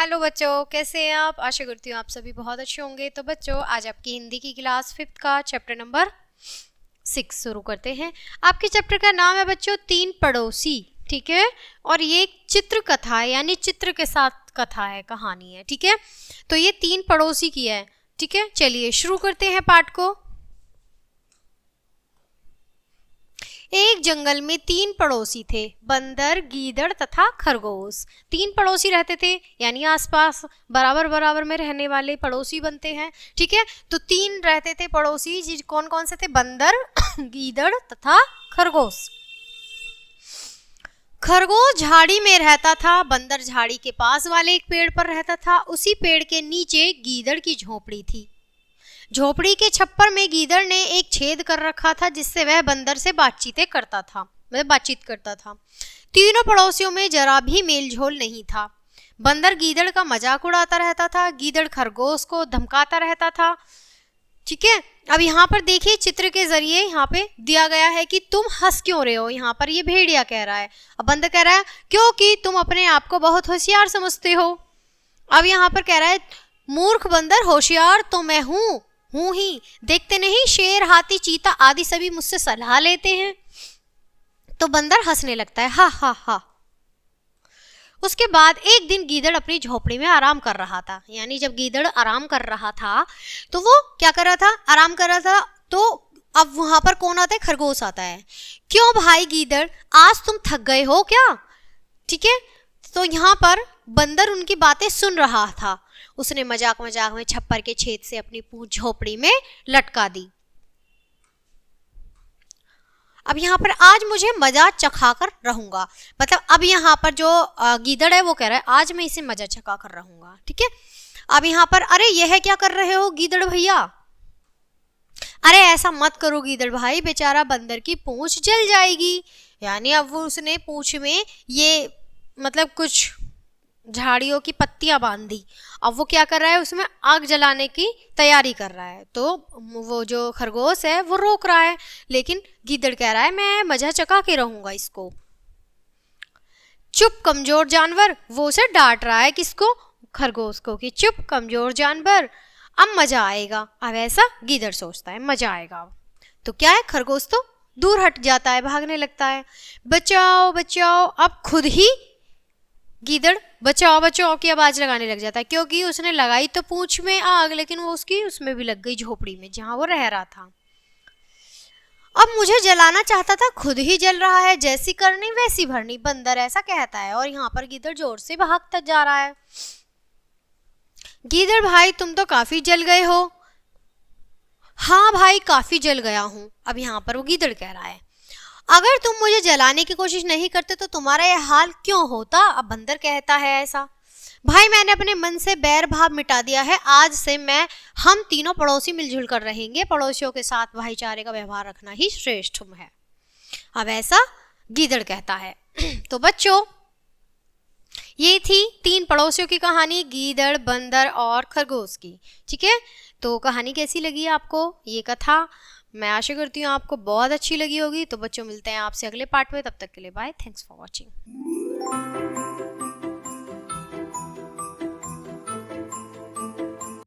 Hello बच्चों, कैसे हैं आप? आशा करती हूँ आप सभी बहुत अच्छे होंगे। तो बच्चों, आज आपकी हिंदी की क्लास 5th का चैप्टर नंबर 6 शुरू करते हैं। आपके चैप्टर का नाम है बच्चों तीन पड़ोसी, ठीक है। और ये एक चित्र कथा है, यानी चित्र के साथ कथा है, कहानी है, ठीक है। तो ये तीन पड़ोसी की है, ठीक है। चलिए शुरू करते हैं पाठ को। एक जंगल में तीन पड़ोसी थे, बंदर, गीदड़ तथा खरगोश। तीन पड़ोसी रहते थे, यानी आसपास बराबर बराबर में रहने वाले पड़ोसी बनते हैं, ठीक है। तो तीन रहते थे पड़ोसी, कौन कौन से थे? बंदर, गीदड़ तथा खरगोश। खरगोश झाड़ी में रहता था, बंदर झाड़ी के पास वाले एक पेड़ पर रहता था, उसी पेड़ के नीचे गीदड़ की झोपड़ी थी। झोपड़ी के छप्पर में गीदड़ ने एक छेद कर रखा था, जिससे वह बंदर से बातचीत करता था। तीनों पड़ोसियों में जरा भी मेलझोल नहीं था। बंदर गीदड़ का मजाक उड़ाता रहता था, गीदड़ खरगोश को धमकाता रहता था, ठीक है। अब यहाँ पर देखिए, चित्र के जरिए यहाँ पे दिया गया है कि तुम हंस क्यों रहे हो। यहाँ पर ये भेड़िया कह रहा है, अब बंदर कह रहा है क्योंकि तुम अपने आप को बहुत होशियार समझते हो। अब यहाँ पर कह रहा है, मूर्ख बंदर, होशियार तो मैं हूँ ही, देखते नहीं शेर, हाथी, चीता आदि सभी मुझसे सलाह लेते हैं। तो बंदर हंसने लगता है, हा हा हा। उसके बाद एक दिन गीदड़ अपनी झोपड़ी में आराम कर रहा था, यानी जब गीदड़ आराम कर रहा था तो वो क्या कर रहा था? आराम कर रहा था। तो अब वहां पर कौन आता है? खरगोश आता है। क्यों भाई गीदड़, आज तुम थक गए हो क्या? ठीक है। तो यहाँ पर बंदर उनकी बातें सुन रहा था। उसने मजाक मजाक में छप्पर के छेद से अपनी पूंछ झोपड़ी में लटका दी। अब यहाँ पर आज मुझे मजा चखा कर रहूंगा, मतलब अब यहाँ पर जो गीदड़ है वो कह रहा है आज मैं इसे मजा चखा कर रहूंगा, ठीक है। अब यहाँ पर, अरे यह क्या कर रहे हो गीदड़ भैया? अरे ऐसा मत करो गीदड़ भाई, बेचारा बंदर की पूंछ जल जाएगी। यानी अब वो उसने पूंछ में ये मतलब कुछ झाड़ियों की पत्तियां बांध दी। अब वो क्या कर रहा है? उसमें आग जलाने की तैयारी कर रहा है। तो वो जो खरगोश है वो रोक रहा है, लेकिन गीदड़ कह रहा है मैं मजा चखा के रहूंगा इसको। चुप कमजोर जानवर, वो उसे डांट रहा है, किसको? खरगोश को, कि चुप कमजोर जानवर, अब मजा आएगा। अब ऐसा गीदड़ सोचता है मजा आएगा। तो क्या है, खरगोश तो दूर हट जाता है, भागने लगता है। बचाओ बचाओ। अब खुद ही गीदड़ बचाओ बचाओ की आवाज लगाने लग जाता है, क्योंकि उसने लगाई तो पूंछ में आग, लेकिन वो उसकी उसमें भी लग गई, झोपड़ी में जहां वो रह रहा था। अब मुझे जलाना चाहता था, खुद ही जल रहा है, जैसी करनी वैसी भरनी, बंदर ऐसा कहता है। और यहाँ पर गीदड़ जोर से भागता जा रहा है। गीदड़ भाई तुम तो काफी जल गए हो। हाँ भाई, काफी जल गया हूं। अब यहाँ पर वो गीदड़ कह रहा है, अगर तुम मुझे जलाने की कोशिश नहीं करते तो तुम्हारा यह हाल क्यों होता? अब बंदर कहता है ऐसा, भाई मैंने अपने मन से बैर भाव मिटा दिया है, आज से हम तीनों पड़ोसी मिलजुल कर रहेंगे, पड़ोसियों के साथ भाईचारे का व्यवहार रखना ही श्रेष्ठ है। अब ऐसा गीदड़ कहता है। तो बच्चों, ये थी तीन पड़ोसियों की कहानी, गीदड़, बंदर और खरगोश की, ठीक है। तो कहानी कैसी लगी आपको, ये कथा? मैं आशा करती हूँ आपको बहुत अच्छी लगी होगी। तो बच्चों, मिलते हैं आपसे अगले पार्ट में, तब तक के लिए बाय, थैंक्स फॉर वॉचिंग।